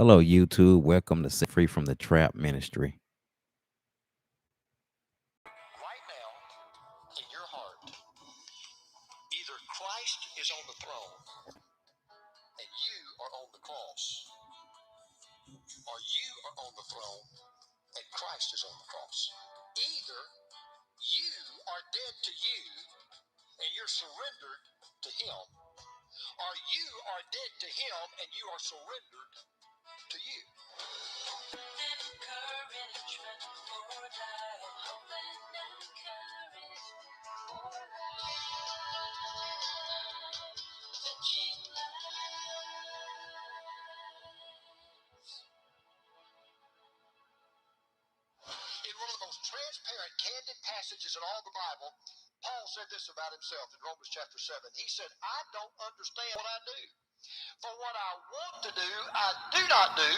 Hello, YouTube. Welcome to Set Free from the Trap Ministry. Right now, in your heart, either Christ is on the throne and you are on the cross, or you are on the throne and Christ is on the cross. Either you are dead to you and you're surrendered to Him, or you are dead to Him and you are surrendered to you. Encouragement for life. Hope and courage for life. Touching lives. In one of the most transparent, candid passages in all the Bible, Paul said this about himself in Romans chapter 7. He said, I don't understand what I do. For what I want to do, I do not do,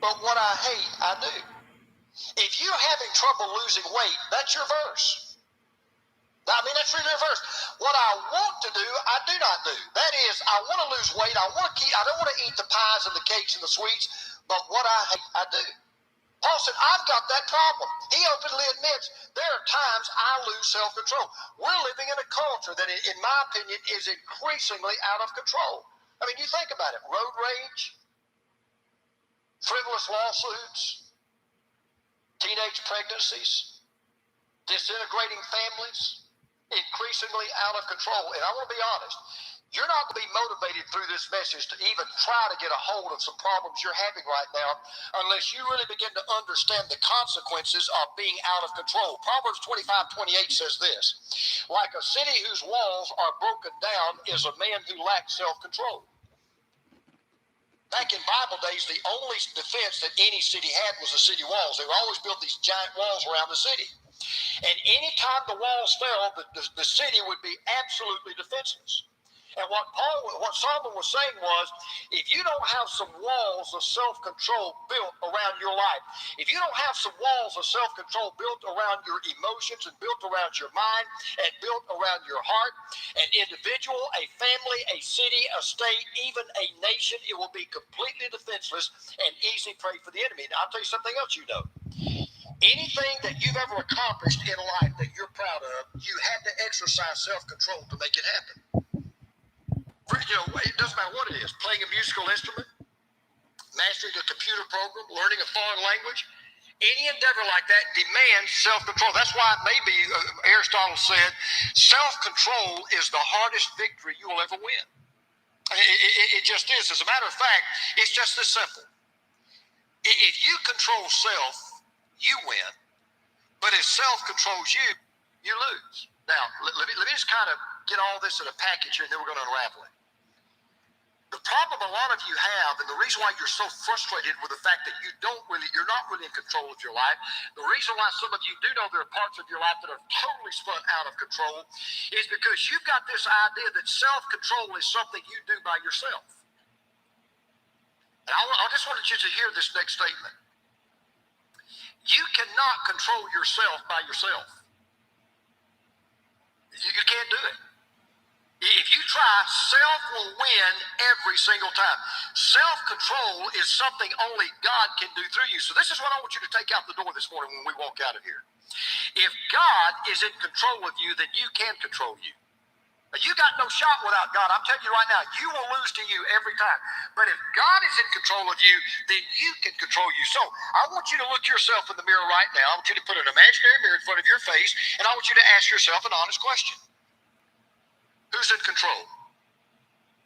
but what I hate, I do. If you're having trouble losing weight, that's your verse. That's really your verse. What I want to do, I do not do. That is, I want to lose weight. I don't want to eat the pies and the cakes and the sweets, but what I hate, I do. Paul said, I've got that problem. He openly admits there are times I lose self-control. We're living in a culture that, in my opinion, is increasingly out of control. You think about it. Road rage, frivolous lawsuits, teenage pregnancies, disintegrating families, increasingly out of control. And I want to be honest, you're not going to be motivated through this message to even try to get a hold of some problems you're having right now unless you really begin to understand the consequences of being out of control. Proverbs 25:28 says this, like a city whose walls are broken down is a man who lacks self-control. Back in Bible days, the only defense that any city had was the city walls. They would always build these giant walls around the city. And anytime the walls fell, the city would be absolutely defenseless. And what Solomon was saying was, if you don't have some walls of self-control built around your life, if you don't have some walls of self-control built around your emotions and built around your mind and built around your heart, an individual, a family, a city, a state, even a nation, it will be completely defenseless and easy prey for the enemy. Now, I'll tell you something else you know. Anything that you've ever accomplished in life that you're proud of, you had to exercise self-control to make it happen. It doesn't matter what it is. Playing a musical instrument, mastering a computer program, learning a foreign language. Any endeavor like that demands self-control. That's why maybe Aristotle said, self-control is the hardest victory you will ever win. It just is. As a matter of fact, it's just this simple. If you control self, you win. But if self controls you, you lose. Now, let me just kind of get all this in a package here, and then we're going to unravel it. The problem a lot of you have, and the reason why you're so frustrated with the fact that you're not really in control of your life, the reason why some of you do know there are parts of your life that are totally spun out of control, is because you've got this idea that self-control is something you do by yourself. And I just wanted you to hear this next statement. You cannot control yourself by yourself. You can't do it. If you try, self will win every single time. Self-control is something only God can do through you. So this is what I want you to take out the door this morning when we walk out of here. If God is in control of you, then you can control you. You got no shot without God. I'm telling you right now, you will lose to you every time. But if God is in control of you, then you can control you. So I want you to look yourself in the mirror right now. I want you to put an imaginary mirror in front of your face, and I want you to ask yourself an honest question. Who's in control?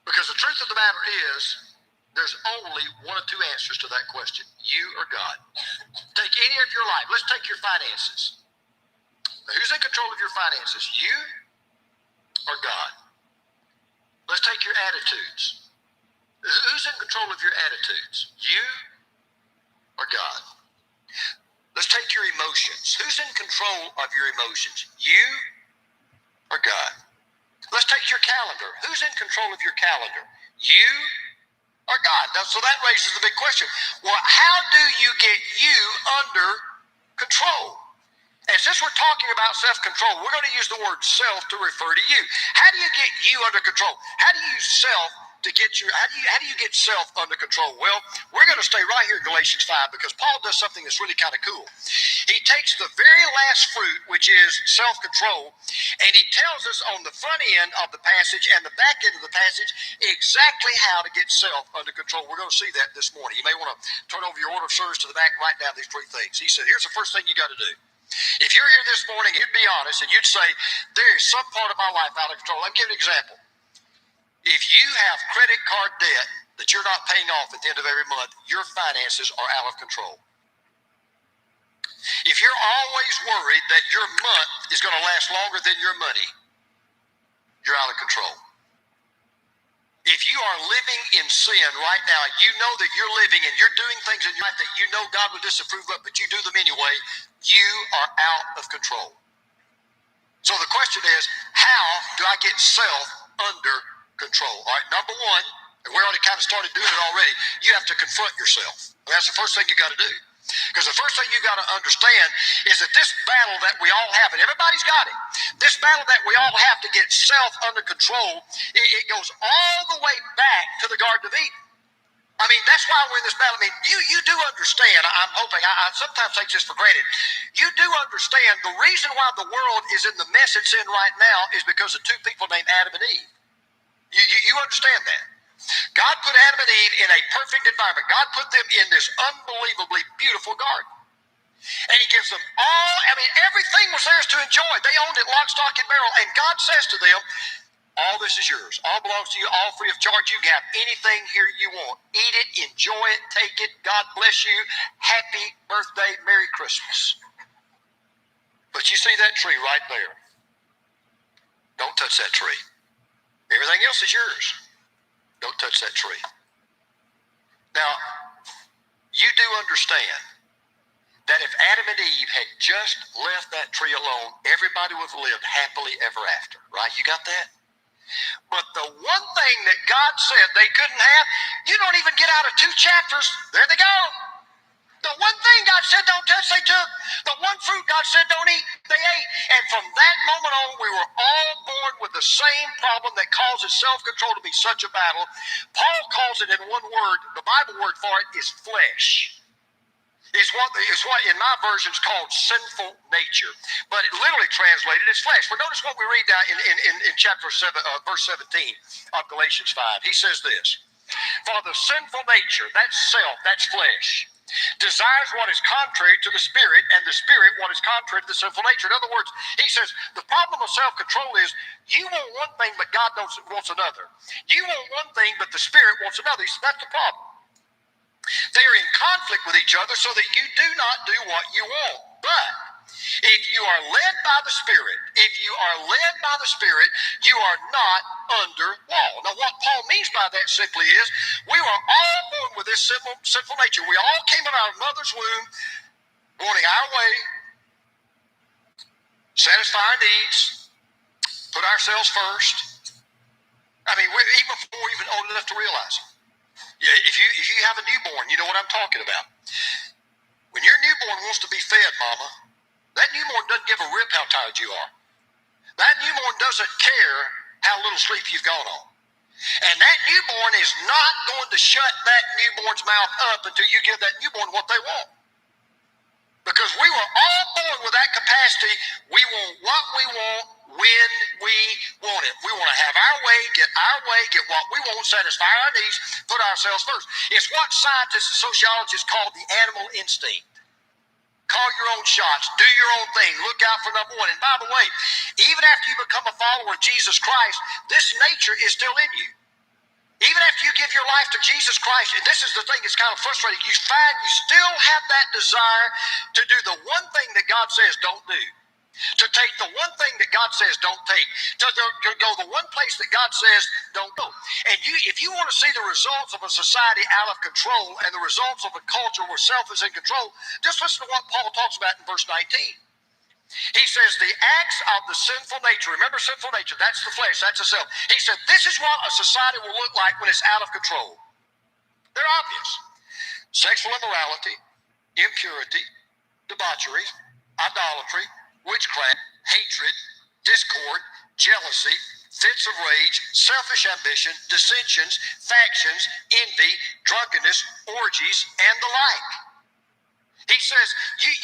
Because the truth of the matter is, there's only one of two answers to that question. You or God. Take any of your life. Let's take your finances. Who's in control of your finances? You or God? Let's take your attitudes. Who's in control of your attitudes? You or God? Let's take your emotions. Who's in control of your emotions? You or God? Let's take your calendar. Who's in control of your calendar? You or God? Now, so that raises the big question. Well, how do you get you under control? And since we're talking about self-control, we're going to use the word self to refer to you. How do you get you under control? How do you use self to get how do you get self under control? Well, we're going to stay right here in Galatians 5 because Paul does something that's really kind of cool. He takes the very last fruit, which is self-control, and he tells us on the front end of the passage and the back end of the passage exactly how to get self under control. We're going to see that this morning. You may want to turn over your order of service to the back and write down these 3 things. He said, here's the first thing you got to do. If you're here this morning, you'd be honest and you'd say, there is some part of my life out of control. Let me give you an example. If you have credit card debt that you're not paying off at the end of every month, your finances are out of control. If you're always worried that your month is going to last longer than your money, you're out of control. If you are living in sin right now, you know that you're living and you're doing things in your life that you know God would disapprove of, but you do them anyway, you are out of control. So the question is, how do I get self under control? All right, number one, and we already kind of started doing it already, you have to confront yourself. And that's the first thing you got to do. Because the first thing you got to understand is that this battle that we all have, and everybody's got it, this battle that we all have to get self under control, it goes all the way back to the Garden of Eden. I mean, that's why we're in this battle. I mean, you do understand, I'm hoping, I sometimes take this for granted, you do understand the reason why the world is in the mess it's in right now is because of 2 people named Adam and Eve. You understand that? God put Adam and Eve in a perfect environment. God put them in this unbelievably beautiful garden. And he gives them all, I mean, everything was theirs to enjoy. They owned it lock, stock, and barrel. And God says to them, all this is yours. All belongs to you, all free of charge. You can have anything here you want. Eat it, enjoy it, take it. God bless you. Happy birthday, Merry Christmas. But you see that tree right there. Don't touch that tree. Everything else is yours. Don't touch that tree. Now, you do understand that if Adam and Eve had just left that tree alone, everybody would have lived happily ever after, right? You got that? But the one thing that God said they couldn't have, you don't even get out of 2 chapters. There they go. The one thing God said don't touch, they took. The one fruit God said don't eat, they ate. And from that moment on, we were all born with the same problem that causes self-control to be such a battle. Paul calls it in one word, the Bible word for it is flesh. It's what in my version is called sinful nature. But it literally translated is flesh. But notice what we read now in chapter 7, verse 17 of Galatians 5. He says this, for the sinful nature, that's self, that's flesh, desires what is contrary to the Spirit, and the Spirit what is contrary to the sinful nature. In other words, he says the problem of self-control is you want one thing, but God wants another. You want one thing, but the Spirit wants another. He says that's the problem. They are in conflict with each other so that you do not do what you want. But if you are led by the Spirit, you are not under law. Now, what Paul means by that simply is we were all born with this sinful nature. We all came in our mother's womb, wanting our way, satisfy our needs, put ourselves first. I mean, even before we're even old enough to realize it. If you have a newborn, you know what I'm talking about. When your newborn wants to be fed, mama, that newborn doesn't give a rip how tired you are. That newborn doesn't care how little sleep you've gone on. And that newborn is not going to shut that newborn's mouth up until you give that newborn what they want. Because we were all born with that capacity. We want what we want when we want it. We want to have our way, get what we want, satisfy our needs, put ourselves first. It's what scientists and sociologists call the animal instinct. Call your own shots, do your own thing, look out for number one. And by the way, even after you become a follower of Jesus Christ, this nature is still in you. Even after you give your life to Jesus Christ, and this is the thing that's kind of frustrating, you find you still have that desire to do the one thing that God says don't do, to take the one thing that God says don't take, to go the one place that God says don't go. And if you want to see the results of a society out of control and the results of a culture where self is in control, just listen to what Paul talks about in verse 19. He says the acts of the sinful nature, remember sinful nature, that's the flesh, that's the self. He said this is what a society will look like when it's out of control. They're obvious. Sexual immorality, impurity, debauchery, idolatry, witchcraft, hatred, discord, jealousy, fits of rage, selfish ambition, dissensions, factions, envy, drunkenness, orgies, and the like. He says,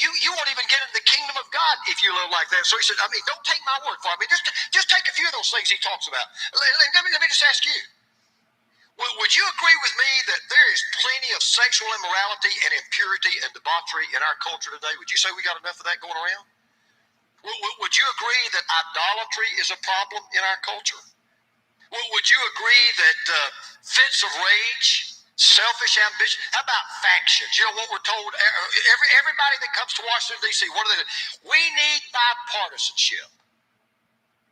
you won't even get into the kingdom of God if you live like that. So he said, I mean, don't take my word for it. I mean, just take a few of those things he talks about. Let me just ask you. Would you agree with me that there is plenty of sexual immorality and impurity and debauchery in our culture today? Would you say we got enough of that going around? Would you agree that idolatry is a problem in our culture? Would you agree that fits of rage, selfish ambition, how about factions? You know what we're told, everybody that comes to Washington, D.C., what do they do? We need bipartisanship.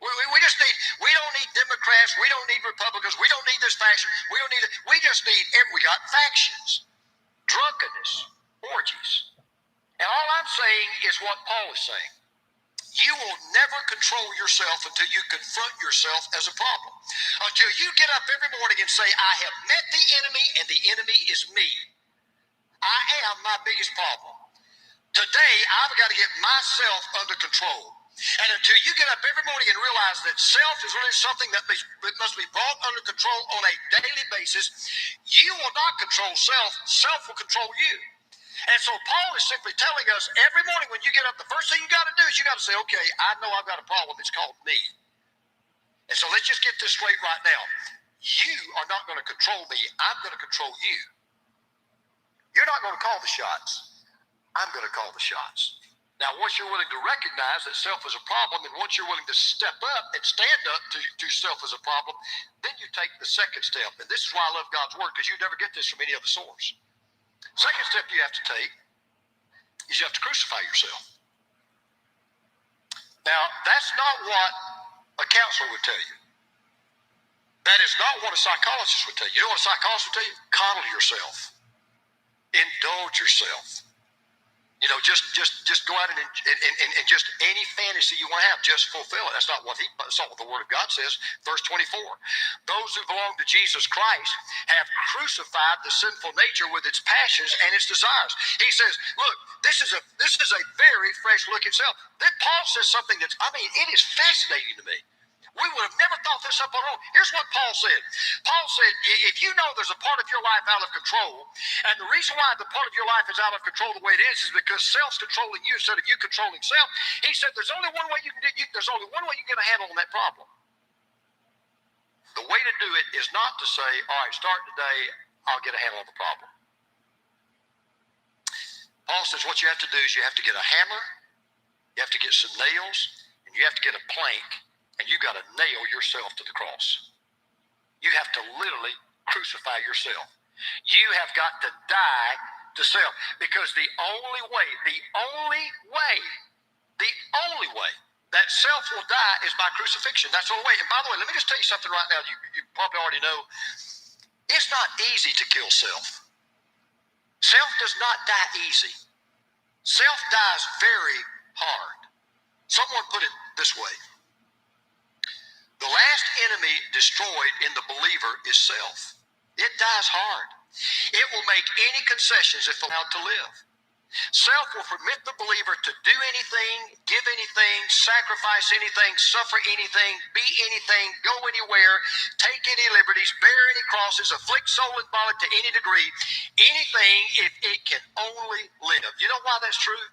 We just need, we don't need Democrats, we don't need Republicans, we don't need this faction, we just need, we got factions, drunkenness, orgies. And all I'm saying is what Paul is saying. You will never control yourself until you confront yourself as a problem. Until you get up every morning and say, I have met the enemy and the enemy is me. I am my biggest problem. Today, I've got to get myself under control. And until you get up every morning and realize that self is really something that must be brought under control on a daily basis, you will not control self. Self will control you. And so Paul is simply telling us every morning when you get up, the first thing you got to do is you got to say, okay, I know I've got a problem. It's called me. And so let's just get this straight right now. You are not going to control me. I'm going to control you. You're not going to call the shots. I'm going to call the shots. Now, once you're willing to recognize that self is a problem, and once you're willing to step up and stand up to self as a problem, then you take the second step. And this is why I love God's word, because you never get this from any other source. Second step you have to take is you have to crucify yourself. Now, that's not what a counselor would tell you. That is not what a psychologist would tell you. You know what a psychologist would tell you? Coddle yourself. Indulge yourself. You know, just go out and just any fantasy you want to have, just fulfill it. That's not what the Word of God says. Verse 24. Those who belong to Jesus Christ have crucified the sinful nature with its passions and its desires. He says, look, this is a very fresh look at self. Then Paul says something it is fascinating to me. We would have never thought this up on our own. Here's what Paul said. Paul said, if you know there's a part of your life out of control, and the reason why the part of your life is out of control the way it is because self's controlling you instead of you controlling self. He said there's only one way you can get a handle on that problem. The way to do it is not to say, all right, start today, I'll get a handle on the problem. Paul says what you have to do is you have to get a hammer, you have to get some nails, and you have to get a plank. And you got to nail yourself to the cross. You have to literally crucify yourself. You have got to die to self. Because the only way that self will die is by crucifixion. That's the only way. And by the way, let me just tell you something right now. You probably already know. It's not easy to kill self. Self does not die easy. Self dies very hard. Someone put it this way. The last enemy destroyed in the believer is self. It dies hard. It will make any concessions if allowed to live. Self will permit the believer to do anything, give anything, sacrifice anything, suffer anything, be anything, go anywhere, take any liberties, bear any crosses, afflict soul and body to any degree, anything if it can only live. You know why that's true?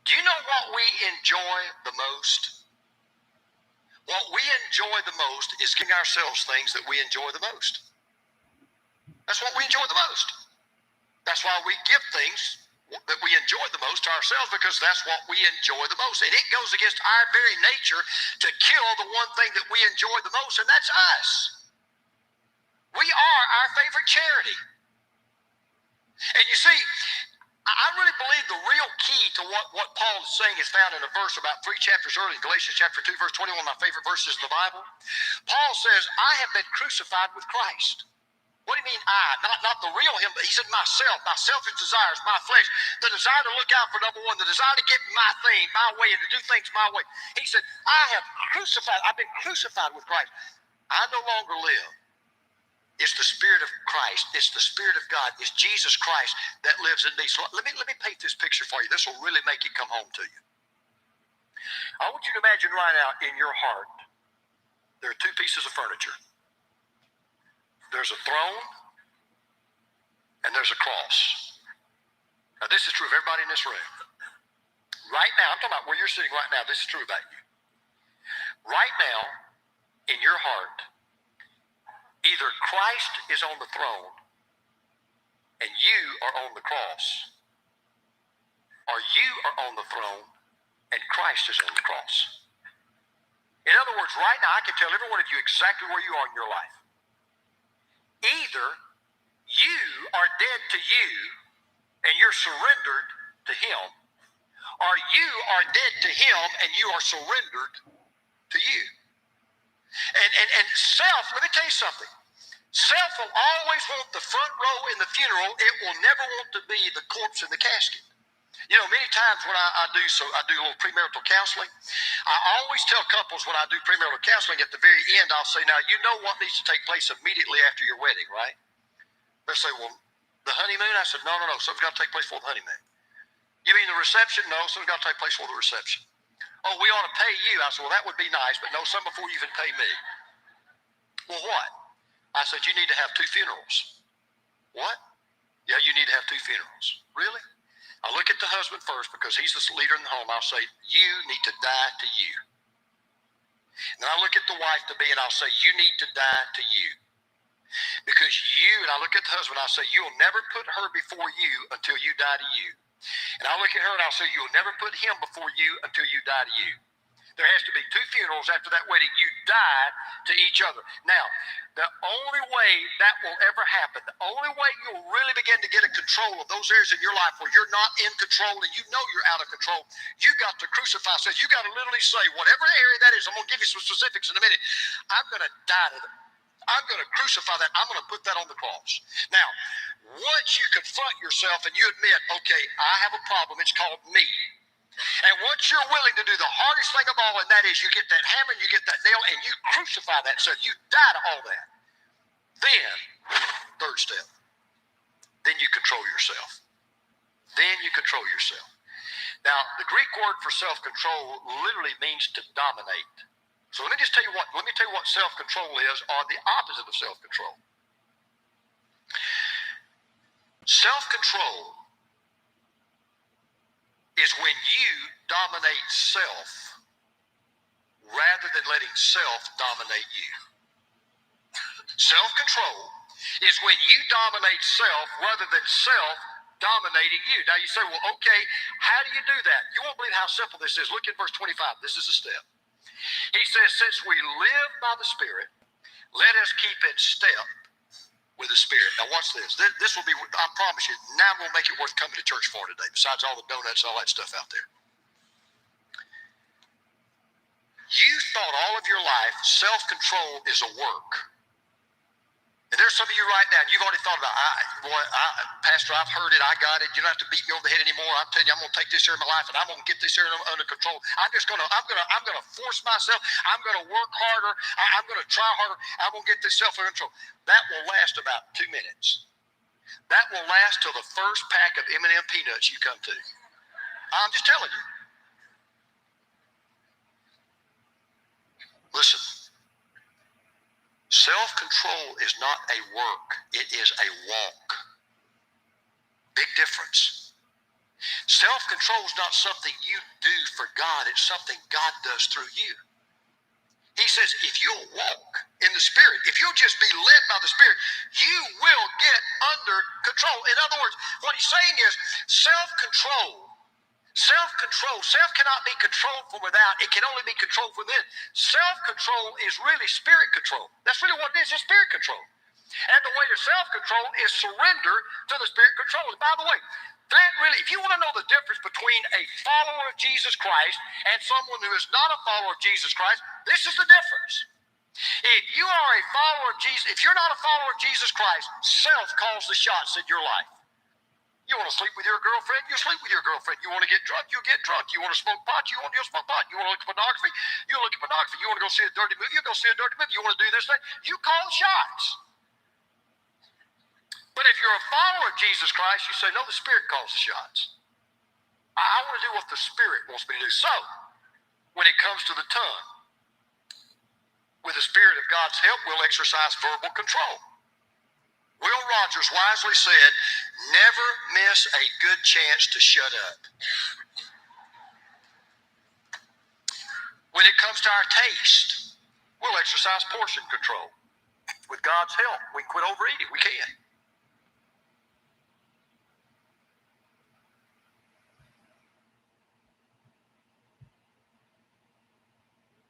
Do you know what we enjoy the most? What we enjoy the most is giving ourselves things that we enjoy the most. That's what we enjoy the most. That's why we give things that we enjoy the most to ourselves, because that's what we enjoy the most. And it goes against our very nature to kill the one thing that we enjoy the most, and that's us. We are our favorite charity. And you see, I really believe the real key to what Paul is saying is found in a verse about 3 chapters early, in Galatians chapter 2, verse 21, my favorite verses in the Bible. Paul says, I have been crucified with Christ. What do you mean I? Not the real him, but he said myself, my selfish desires, my flesh, the desire to look out for number one, the desire to get my thing, my way, and to do things my way. He said, I've been crucified with Christ. I no longer live. It's the Spirit of Christ. It's the Spirit of God. It's Jesus Christ that lives in me. So let me paint this picture for you. This will really make it come home to you. I want you to imagine right now in your heart there are two pieces of furniture. There's a throne and there's a cross. Now, this is true of everybody in this room. Right now, I'm talking about where you're sitting right now. This is true about you. Right now, in your heart, either Christ is on the throne and you are on the cross, or you are on the throne and Christ is on the cross. In other words, right now, I can tell every one of you exactly where you are in your life. Either you are dead to you and you're surrendered to him, or you are dead to him and you are surrendered to you. And self, let me tell you something. Self will always want the front row in the funeral. It will never want to be the corpse in the casket. You know, many times when I do a little premarital counseling. I always tell couples when I do premarital counseling, at the very end, I'll say, now, you know what needs to take place immediately after your wedding, right? They'll say, well, the honeymoon? I said, no, something's got to take place before the honeymoon. You mean the reception? No, something's got to take place before the reception. Oh, we ought to pay you. I said, well, that would be nice, but no, something before you even pay me. Well, what? I said, you need to have 2 funerals. What? Yeah, you need to have 2 funerals. Really? I look at the husband first because he's the leader in the home. I'll say, you need to die to you. And then I look at the wife to be and I'll say, you need to die to you. Because you, and I look at the husband, I'll say, you'll never put her before you until you die to you. And I'll look at her and I'll say, you'll never put him before you until you die to you. There has to be 2 funerals after that wedding. You die to each other. Now, the only way that will ever happen, the only way you'll really begin to get a control of those areas in your life where you're not in control and you know you're out of control, you got to crucify. Says you got to literally say, whatever area that is, I'm going to give you some specifics in a minute. I'm going to die to them. I'm going to crucify that. I'm going to put that on the cross. Now, once you confront yourself and you admit, okay, I have a problem, it's called me. And once you're willing to do the hardest thing of all, and that is you get that hammer and you get that nail and you crucify that, so you die to all that. Then, third step, then you control yourself. Then you control yourself. Now, the Greek word for self-control literally means to dominate. So let me tell you what self-control is, or the opposite of self-control. Self-control is when you dominate self rather than letting self dominate you. Self-control is when you dominate self rather than self dominating you. Now you say, well, okay, how do you do that? You won't believe how simple this is. Look at verse 25. This is a step. He says, since we live by the Spirit, let us keep in step with the Spirit. Now watch this. This will be, I promise you, now we'll make it worth coming to church for today, besides all the donuts and all that stuff out there. You thought all of your life self-control is a work. And there's some of you right now, you've already thought about, Pastor, I've heard it, I got it. You don't have to beat me over the head anymore. I'm telling you, I'm going to take this area of my life and I'm going to get this area under control. I'm going to force myself. I'm going to work harder. I'm going to try harder. I'm going to get this self under control. That will last about 2 minutes. That will last till the first pack of M&M peanuts you come to. I'm just telling you. Listen. Self-control is not a work. It is a walk. Big difference. Self-control is not something you do for God. It's something God does through you. He says, if you'll walk in the Spirit, if you'll just be led by the Spirit, you will get under control. In other words, what he's saying is self-control. Self-control. Self cannot be controlled from without. It can only be controlled from within. Self-control is really spirit control. That's really what it is. It's spirit control. And the way to self-control is surrender to the spirit control. And by the way, that really, if you want to know the difference between a follower of Jesus Christ and someone who is not a follower of Jesus Christ, this is the difference. If you are a follower of Jesus, if you're not a follower of Jesus Christ, self calls the shots in your life. You want to sleep with your girlfriend, you sleep with your girlfriend. You want to get drunk, you get drunk. You want to smoke pot, you smoke pot. You want to look at pornography, you look at pornography. You want to go see a dirty movie, you go see a dirty movie. You want to do this thing, you call the shots. But if you're a follower of Jesus Christ, you say, no, the Spirit calls the shots. I want to do what the Spirit wants me to do. So, when it comes to the tongue, With the Spirit of God's help, we'll exercise verbal control. Will Rogers wisely said, never miss a good chance to shut up. When it comes to our taste, we'll exercise portion control. With God's help, we can quit overeating. We can.